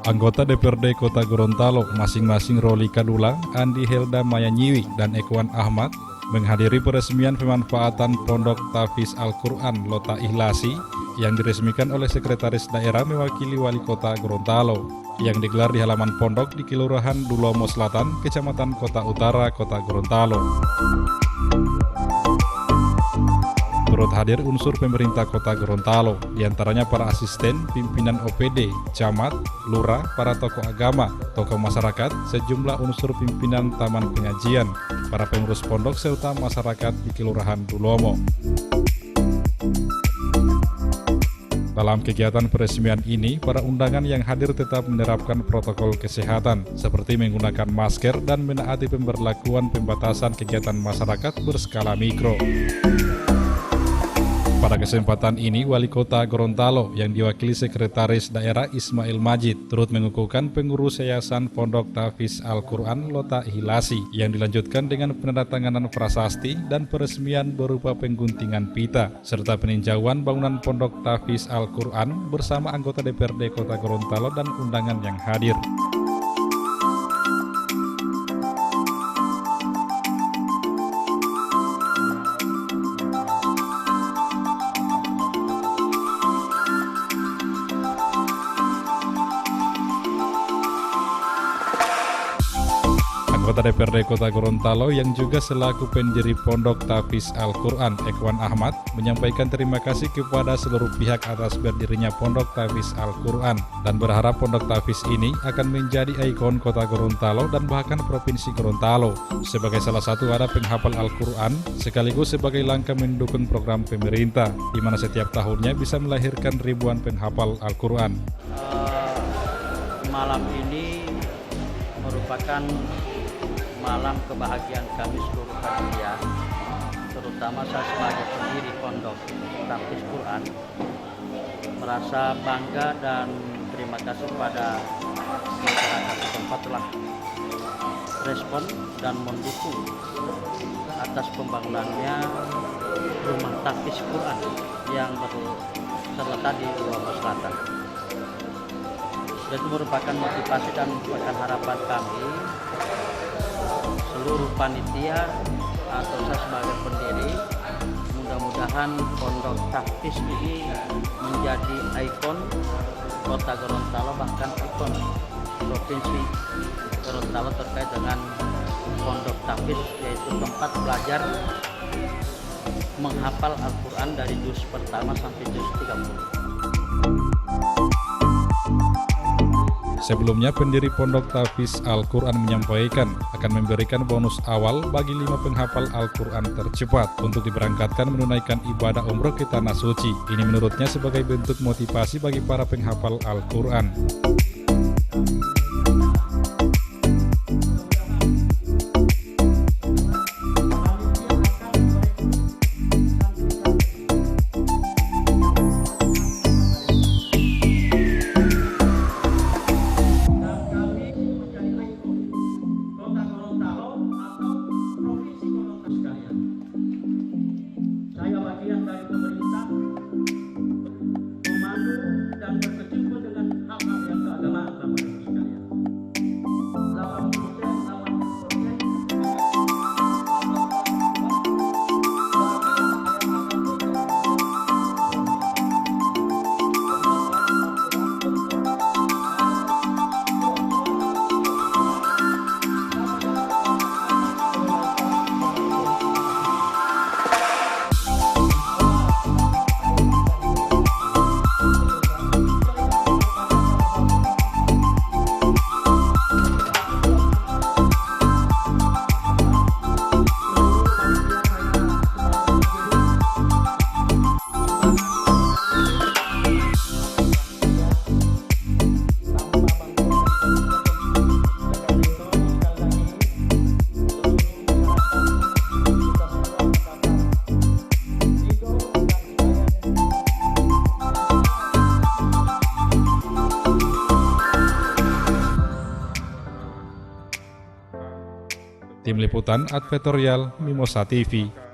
Anggota DPRD Kota Gorontalo masing-masing Roli Kadula, Andi Helda Mayanyiwi, dan Ekwan Ahmad menghadiri peresmian pemanfaatan Pondok Tahfiz Al-Quran Lota Ihlasi yang diresmikan oleh Sekretaris Daerah mewakili Wali Kota Gorontalo yang digelar di halaman pondok di Kelurahan Dulomo Selatan, Kecamatan Kota Utara, Kota Gorontalo. Turut hadir unsur pemerintah Kota Gorontalo, diantaranya para asisten, pimpinan OPD, camat, lurah, para tokoh agama, tokoh masyarakat, sejumlah unsur pimpinan taman pengajian, para pengurus pondok serta masyarakat di Kelurahan Dulomo. Dalam kegiatan peresmian ini, para undangan yang hadir tetap menerapkan protokol kesehatan, seperti menggunakan masker dan menaati pemberlakuan pembatasan kegiatan masyarakat berskala mikro. Pada kesempatan ini, Wali Kota Gorontalo yang diwakili Sekretaris Daerah Ismail Majid turut mengukuhkan pengurus Yayasan Pondok Tahfiz Al-Quran Lota Ihlasi yang dilanjutkan dengan penandatanganan prasasti dan peresmian berupa pengguntingan pita, serta peninjauan bangunan Pondok Tahfiz Al-Quran bersama anggota DPRD Kota Gorontalo dan undangan yang hadir. Anggota DPRD Kota Gorontalo yang juga selaku pendiri Pondok Tahfiz Al-Quran Ekwan Ahmad menyampaikan terima kasih kepada seluruh pihak atas berdirinya Pondok Tahfiz Al-Quran dan berharap Pondok Tahfiz ini akan menjadi ikon Kota Gorontalo dan bahkan Provinsi Gorontalo sebagai salah satu wadah penghafal Al-Quran sekaligus sebagai langkah mendukung program pemerintah di mana setiap tahunnya bisa melahirkan ribuan penghafal Al-Quran. Malam ini merupakan malam kebahagiaan kami seluruh panitia, terutama saya sebagai pendiri Pondok Tahfiz Quran, merasa bangga dan terima kasih kepada masyarakat setempat telah respon dan mendukung atas pembangunannya rumah Tahfiz Quran yang terletak di Dulomo Selatan. Itu merupakan motivasi dan merupakan harapan kami seluruh panitia atau saya sebagai pendiri, mudah-mudahan Pondok Tahfiz ini menjadi ikon Kota Gorontalo, bahkan ikon Provinsi Gorontalo terkait dengan Pondok Tahfiz, yaitu tempat belajar menghafal Al-Quran dari juz pertama sampai juz 30. Sebelumnya, pendiri Pondok Tahfiz Al-Quran menyampaikan akan memberikan bonus awal bagi 5 penghafal Al-Quran tercepat untuk diberangkatkan menunaikan ibadah umroh ke Tanah Suci. Ini menurutnya sebagai bentuk motivasi bagi para penghafal Al-Quran. Saya bagian dari pemerintah memandu dan berkecimpung dengan hal-hal yang keagamaan Bapak Ibu sekalian. 'Tim Liputan Advertorial Mimosa TV'.